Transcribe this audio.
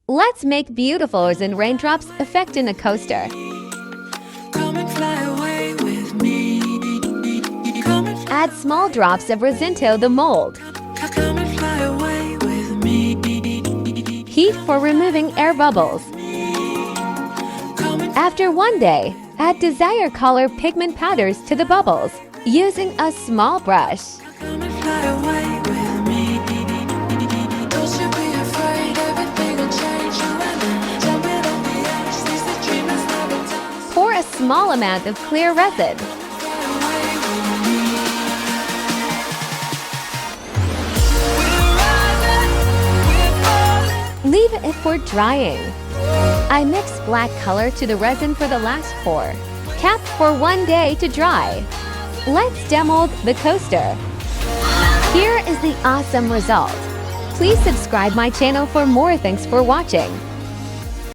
Let's make beautiful resin raindrops effect in a coaster. Come and fly away with me. Add small drops of resin to the mold. Come and fly away with me. Heat for removing air bubbles. After 1 day, add desired color pigment powders to the bubbles using a small brush. Come and fly away with me. Don't you be afraid, everything will change. You and me, jumping on the edge, sees the dream has never done. Pour a small amount of clear resin. Fly away with me. We're rising, we're falling. Leave it for drying. I mix black color to the resin for the last pour. Cap for 1 day to dry. Let's demold the coaster. Here is the awesome result. Please subscribe my channel for more. Thanks for watching.